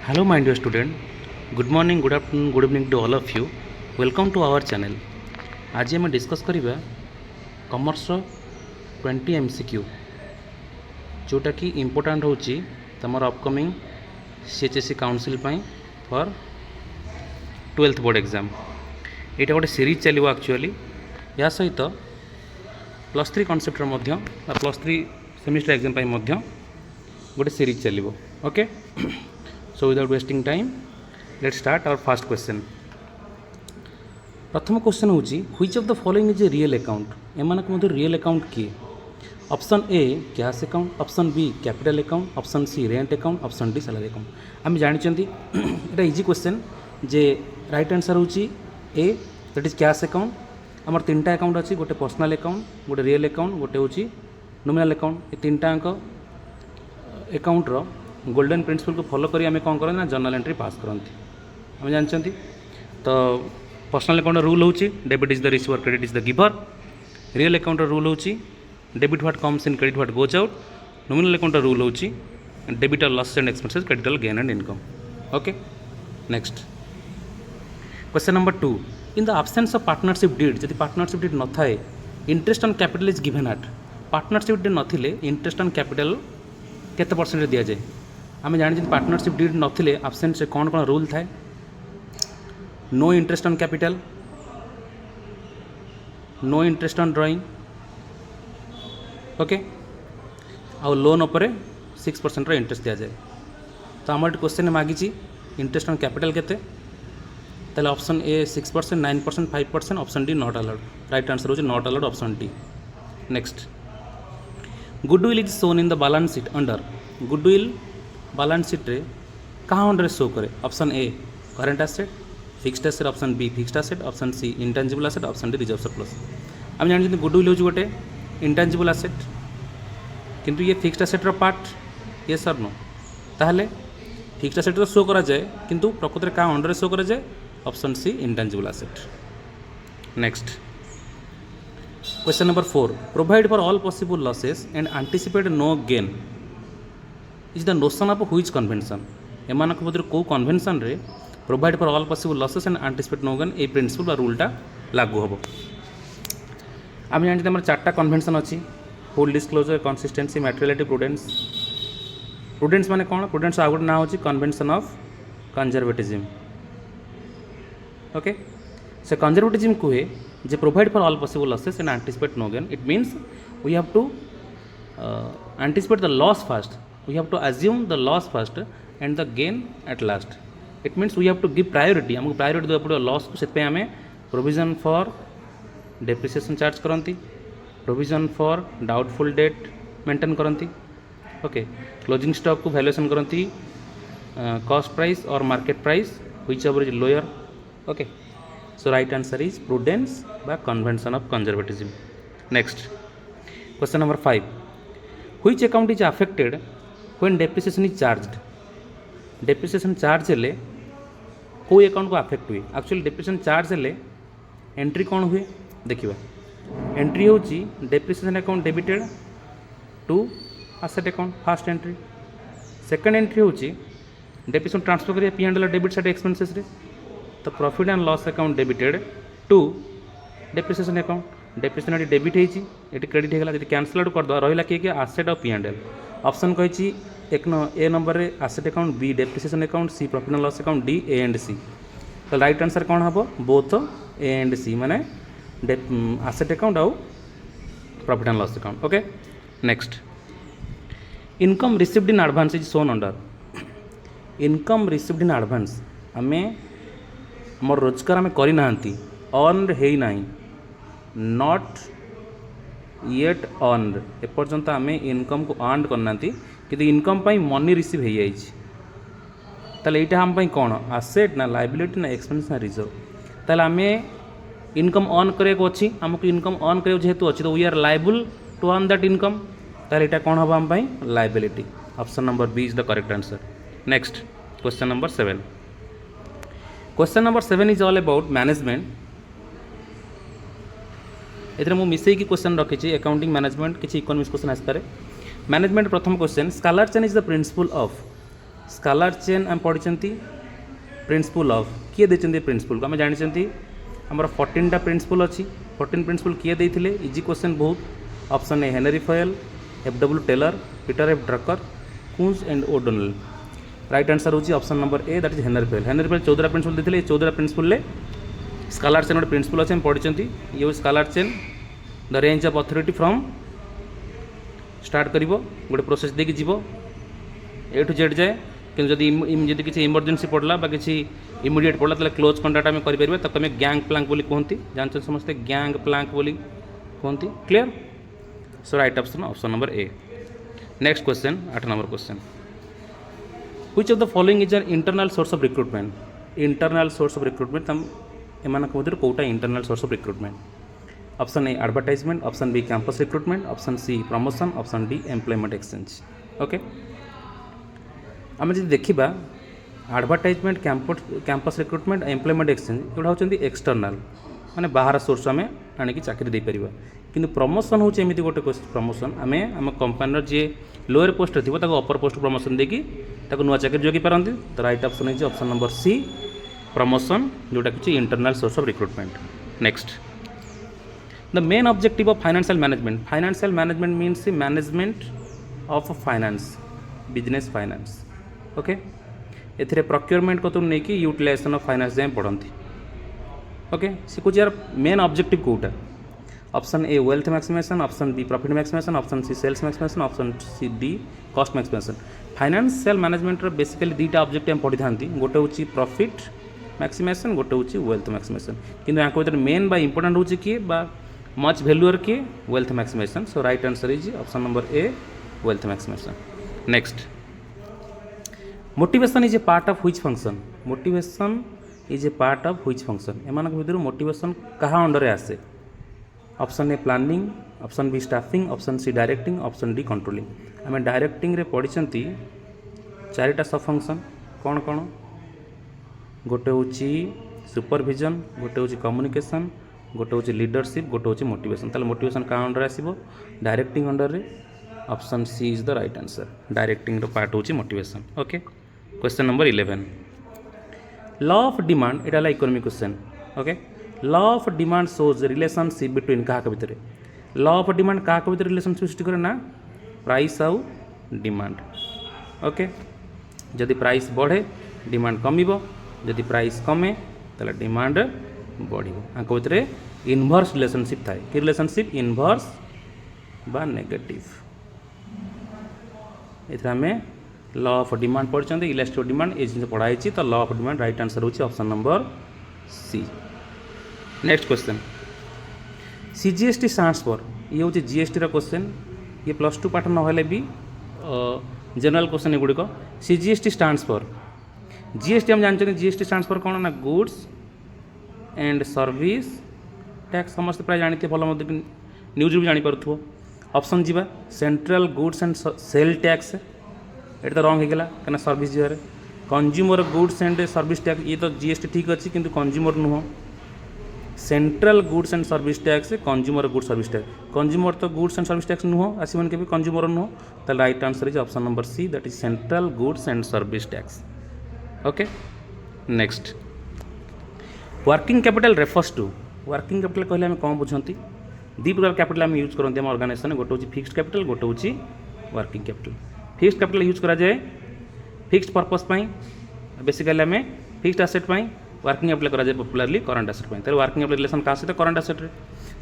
Hello, my dear student. Good morning, good afternoon, good evening to all of you. Welcome to our channel. आज आम discuss करिबा commerce 20 MCQ जोटा कि important होची तमर upcoming CHSE council for 12th board exam. यहाँ गोटे series चलो एक्चुअली या सहित +3 कॉन्सेप्ट +3 सेमिस्टर एग्जाम गोटे सीरीज चलो। Okay, so without wasting time let start our first question. प्रथम क्वेश्चन हूँ which of the following is a real account. एम मध्य रियल अकाउंट किए? Option A cash account, option B capital account, option C rent account, option D salary account. आम जानते यहाँ easy question जे right answer हूँ ए that is cash account. आमर 3टा account अच्छी, गोटे पर्सनल अकाउंट, गोटे रियल अकाउंट, गोटे हूँ नॉमिनल अकाउंट। ये 3टा अकाउंटर गोल्डन प्रिंसिपल को फॉलो करी आम कौन करते जर्नल एंट्री पास करती आम जानते। तो पर्सनल अकाउंट रूल हूँ debit is the receiver, credit is the giver. Real account rule हूँ debit what comes in, credit what goes out. Nominal account rule हूँ debit all loss and expenses, credit all gain and income. Okay, next question number 2। In the absence of partnership deed, जब partnership deed न थाए interest on capital is given at. Partnership deed नथिले interest on capital केते percent दिया जाए? आम जानी partnership deed नथिले absence कौन कौन रूल थाए? No interest on capital, no interest on drawing, okay, आ लोन उपरे 6% इंटरेस्ट दिया जाए। तो आम क्वेश्चन मागी इंटरेस्ट ऑन कैपिटल केते, ताले option A 6%, 9%, 5%, option D not allowed. Right answer हो not allowed, option D. Next, goodwill is shown in the balance sheet under. Goodwill balance sheet रे कहाँ अंडर शो करे? Option A current asset, fixed asset, option B fixed asset, option C intangible asset, option D reserve surplus. आम जानते goodwill हूँ गोटे intangible asset, किंतु ये fixed asset रो पार्ट। ये सर नो, ताहले फिक्स्ड एसेट तो शो करा जाए किंतु प्रकृत में कहाँ अंडर शो करा जाए? Option C intangible asset. Next question number 4। Provide for all possible losses and anticipate no gain is the notion of which convention. एम मध्य कौ कन्वेंशन रे provide for all possible losses and anticipate no gain ये principle रूलटा लागू हम? आम जानते हैं 4टा कन्वेंशन अच्छी, full disclosure, consistency, materiality, prudence. Prudence माने कौन? प्रुडेंस आउ गोटे ना हो कन्वेंशन ऑफ कंजर्वेटिज्म। ओके, से कंजर्वेटिज्म कहे जे provide for all possible losses and anticipate no gain. It means we have to anticipate the loss first, we have to assume the loss first and the gain at last. It means we have to give priority, आमको priority देवा पड़ो loss को। से आम provision for depreciation charge करती, provision for doubtful debt maintain करती। Okay, closing stock को valuation करती कॉस्ट प्राइस और market price which ever is lower. Okay, so right answer is prudence बा convention of conservatism. Next question number 5। Which account is affected when depreciation is charged. Depreciation charge हेले कोई account को affect हुए? Actually depreciation charge हेले entry कौन हुए देखिए। Entry हूँ depreciation account debited to asset account, first entry. Second entry हूँ डेप्रिसिएशन ट्रांसफर करिए P&L डेबिट साइड एक्सपेंसेस रे। तो profit and loss account debited to depreciation account. Depreciation debit होती, ये क्रेडिट होगा, जब कैंसल आउट करदे रहा किए एसेट और P&L। ऑप्शन कही ए नंबर रे asset account, B depreciation account, C profit and loss account, D A and C. तो राइट आंसर कौन हम? बोथ ए एंड सी, माने एसेट अकाउंट आउ profit and loss account. Okay, next income received in advance is shown under. Income received in advance आमे मोर रोजगार आम करना earn है ना, नॉट येट अर्न। एपर्यंत आम इनकम को अर्न करना कि इनकम पाई मनी रिसीव हो जाए। ताले यहाँ आम कौन एसेट ना लायबिलिटी ना एक्सपेंस ना रिजर्व। ताले आम इनकम अर्न करने अच्छी, आमको इनकम अर्न कर जेहेतु अच्छी तो we are liable to earn that income. ताले यहाँ कौन हम आम liability. Option number B is the correct answer. Next question number 7। Question number 7 is all about management. ये मुझे मिसेक क्वेश्चन रखी अकाउंटिंग मैनेजमेंट किसी इकोनॉमिक्स क्वेश्चन आसपे। मैनेजमेंट प्रथम question, scalar chain is the principle of scalar chain आम पढ़ी principle of किए देते प्रिंसिपल को आम जानते आमर 14टा प्रिंसिपल अच्छी 14 प्रिंसिपल किए देते इजी क्वेश्चन बहुत option A Henry Fayol F W Taylor Peter F Drucker Koontz and O'Donnell right answer होची option number A that is Henry Fayol 14 principle देते 14 प्रिंसिपल स्कालार चेन गोटे प्रिंसिपल अच्छे पढ़ी ये scalar chain the range of authority from start कर गोटे process देखिए जीव ए टू जेड जाए कि जब किसी इमरजेंसी पड़ला किसी इमिडिएट पड़ला तो क्लोज कंटाक्ट आम करें ताको आम गैंग प्लांक बोली कहते जानते समस्ते गैंग प्लांक बोली कहते clear so right option option number A next question 8 number question which of the following is an internal source of recruitment internal source of recruitment एम कौटा internal source of recruitment option A advertisement option B campus recruitment option C promotion option D employment exchange okay आम जब देखा advertisement campus recruitment employment exchange एगुड़ा होती external माने बाहर source आम आणिकी चाकरी दे पारिबा किंतु प्रमोशन होची एमिति गोटे प्रमोशन आमे आम कंपनी जे लोअर पोस्ट थी अपर पोस्ट प्रमोशन देकी नुआ चाकरी जोगी पारती तो राइट ऑप्शन है ऑप्शन नंबर सी प्रमोशन जोटा कि internal source of recruitment next the main objective of financial management means management of finance business finance okay एथिरे प्रोक्योरमेंट को नहीं कि यूटिलाइजेशन ऑफ फाइनेंस जाए पढ़ती ओके सी कुछ यार मेन ऑब्जेक्टिव कोटा option A wealth maximisation option B profit maximisation option C sales maximisation option C D cost maximisation financial management basically दुईटा ऑब्जेक्टिव हम पढ़ी था गोटे हूँ प्रॉफिट मैक्सिमाइजेशन गोटे हूँ वेल्थ मैक्सिमाइजेशन किंतु यहाँ भर मेन बा इंपोर्टेंट हूँ किए बा मच वैल्यूअर किए wealth maximisation so right answer is option number A wealth maximisation next motivation is a part of which function motivation is a part of which function एम भर मोटिवेशन कहाँ अंडर आसे option A planning option B staffing option C directing option D controlling आम directing रे पढ़ी 4टा सब function कौन कौन गोटे हूँ सुपरविजन गोटे हूँ कम्युनिकेशन गोटे हूँ लीडरशिप गोटे हूँ मोटिवेशन ताले मोटिवेशन क्या अंडर आसो डायरेक्टिंग अंडर रे option C is the right answer directing part हूँ motivation okay question number 11 law of demand एटा economic question okay law of demand shows relationship between क्या भितर लॉ ऑफ डिमांड क्या भितर relationship सृष्टि करे ना प्राइस आउ डिमांड ओके जदि प्राइस बढ़े डिमांड कमिबो जदि प्राइस कमे ताले डिमांड बढ़िबो आंको भितर इनवर्स रिलेशनशिप थाए कि रिलेशनशिप इनवर्स बा नेगेटिव एथरा में लॉ ऑफ डिमांड पढ़ते इलास्टिक डिमांड ये जिन पढ़ाई तो law of demand right answer होची option number C next question CGST stands for ये हूँ जीएसटी क्वेश्चन ये +2 पाठ नहले भी जनरल क्वेश्चन एगुड़िक सीजीएसटी स्टैंड्स फॉर जीएसटी हम जानते जीएसटी स्टैंड्स फॉर कौन ना गुड्स एंड सर्विस टैक्स समस्त प्राय जानते भल मत न्यूज भी जापर ऑप्शन जीवा central goods and sale tax ये तो रंग होगा कहीं सर्विस जीवार consumer goods and service tax ये तो जीएसटी ठीक अच्छी किंतु कंज्यूमर नुह central goods and service tax consumer goods service tax consumer तो गुड्स एंड सर्विस टैक्स नुह आसमान के कंज्यूमर नुह तो right answer is option number C that is central goods and service tax okay next working capital refers to working capital कहले आम कौन बुझती दी प्रकार कैपिटल आम यूज करते ऑर्गेनाइजेशन गोटे हूँ फिक्स्ड कैपिटल गोटे हूँ working capital fixed capital use करा जाए फिक्स्ड पर्पस बेसिकली आम फिक्स्ड एसेट वर्किंग कैपिटल करा जाए पॉपुलरली करंट एसेट तो वर्किंग कैपिटल रिलेशन क्या सहित करंट एसेट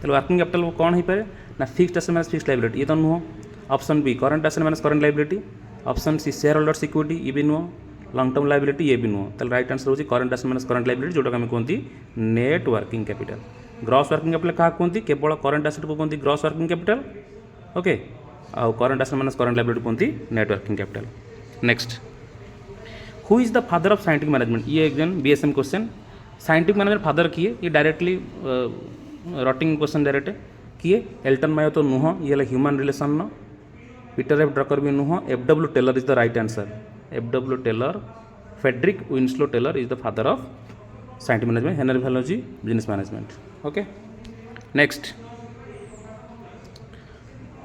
तो वर्किंग कैपिटल कौन हो पाए ना fixed asset minus fixed liability ये तो नुह option B current asset minus current liability option C shareholders equity ये भी नुह लॉन्ग टर्म लायबिलिटी ये भी नुह तो राइट आंसर होची current asset minus current liability जोटा आम कहते net working capital gross working capital क्या कहते केवल करंट एसेट को कहते ग्रॉस वर्किंग कैपिटल ओके आउ current asset minus current liability कहते net working capital next who is the father of scientific management ये एकदम BSM question scientific management father किए ये डायरेक्टली रटिंग क्वेश्चन डायरेक्ट किए एल्टन मायो तो नुह ये ह्यूमन रिलेशन न पीटर एफ ड्रकर भी नुह F W Taylor is the right answer F W Taylor Frederick Winslow Taylor is the father of scientific management Henry फैलोजी business management okay next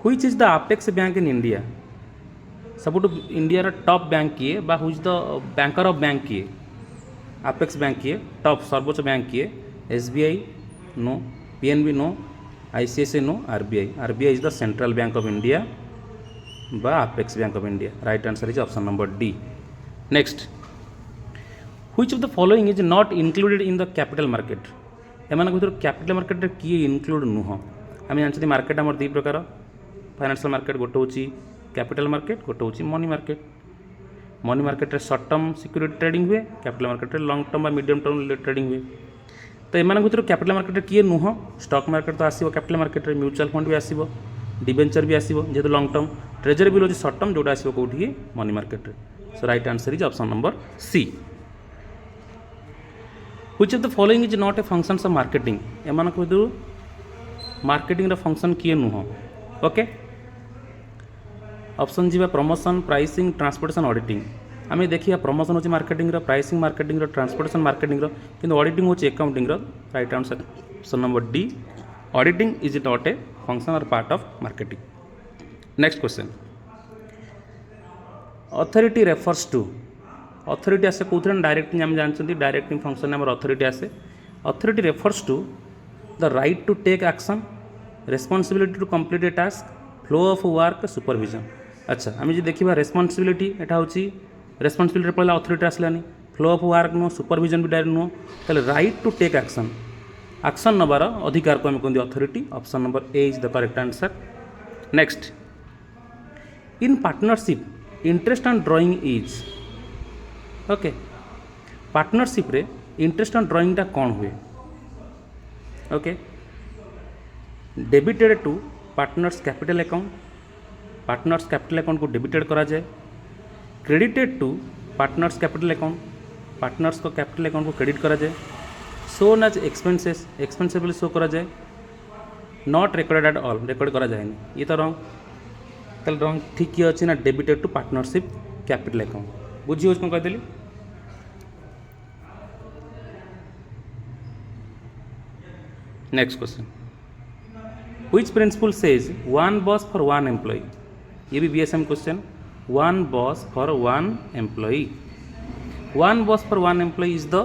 which is the apex bank in India सबुठ India top bank किए बा who's the banker of bank किए apex bank किए top सर्वोच्च bank किए SBI नो PNB नो ICICI नो RBI is the central bank of India बा apex bank of India right answer is option number D next which of the following is not included in the capital market एम भर capital market किए include नुह आम जानते market आम दी प्रकार financial market गोटे हूँ कैपिटल मार्केट गोटे हूँ money market short term security trading हुए capital market long term medium term trading हुए तो एम भर कैपिटल मार्केट किए नुह स्टॉक मार्केट तो आसो कैपिटल मार्केट म्यूचुअल फंड भी आसो डिबेंचर भी आसो जेहतु लॉन्ग टर्म ट्रेजरी बिल होची शॉर्ट टर्म जोटा आसो कौटी money market so right answer is option number C which of the following is not a functions of marketing एम मार्केटिंग फंक्शन किए नुह ओके ऑप्शन जी प्रमोशन प्राइसिंग ट्रांसपोर्टेशन ऑडिटिंग आम देखिए प्रमोशन होची marketing pricing marketing transportation marketing किंतु auditing होची accounting right answer option number D auditing is not a function और part of marketing next question authority refers to authority आसे कौन directing आम जानते डायरेक्टिंग फंक्शन आम अथॉरिटी आसे authority refers to the right to take action responsibility to complete a task flow of work supervision अच्छा आम जो देखा रेस्पॉन्सिबिलिटी एटा हूँ रेस्पॉन्सिबिलिटी पड़े अथॉरिटी आसलानी फ्लो ऑफ वर्क नुह सुपरविजन भी डायरेक्ट नुह ताले right to take action action नबार अधिकार को आम कहते authority option number A is the correct answer next in partnership interest and drawing is okay partnership रे इंटरेस्ट एंड ड्रॉइंगटा कौन हुए okay debited to partners capital account को डेबिटेड करा जाए credited to partners capital account partners को capital account को credit करा जाए शोन एज एक्सपेंसेबल शो करा जाए not recorded at all record करा जाए ये तो रॉन्ग ताल रॉन्ग ठीक किए अच्छे ना debited to partnership capital account बुझी हो कौन कहदेली next question which principle says one boss for one employee ये भी BSM question one boss for one employee one boss for one employee is the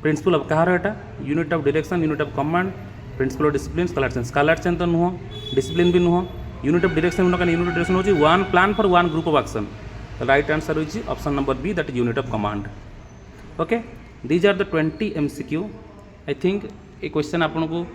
principle of कहार एटा unit of direction unit of command principle of discipline scalar chain तो नुह discipline भी नुह unit of direction नुह unit of direction होची one plan for one group of action right answer होची option number B that unit of command okay these are the 20 MCQ I think ये question आपन को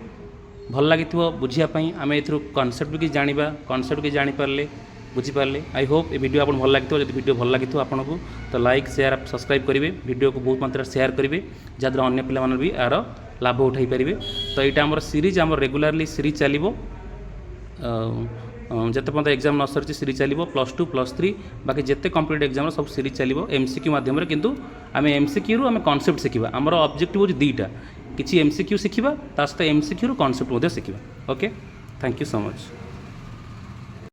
भल लगी बुझापी आम ए कनसेप्ट भी जाना कनसेप्ट भी जानीपारे बुझीपारे आई होप ये वीडियो आपको भल लगी जब वीडियो भल लगी आपन को तो लाइक शेयर सब्सक्राइब करेंगे वीडियो को बहुत मात्रा शेयर करेंगे जहाँद्वारा अन्य पिला भी यार लाभ उठाई पारे तो यहाँ आम सीरीज आम रेगुलारली सीरीज चलो जिते पर्यटन एग्जाम न सरी सीरीज चलो +2 +3 बाकी जिते कम्पिटेटिव एग्जाम सब सीरीज चलो MCQ मध्यम किंतु आम MCQ रु आम कनसेप्ट शिखा आमर ऑब्जेक्टिव हो दुईटा किसी MCQ शिखा सहित MCQ रु concept Shikha okay thank you so much.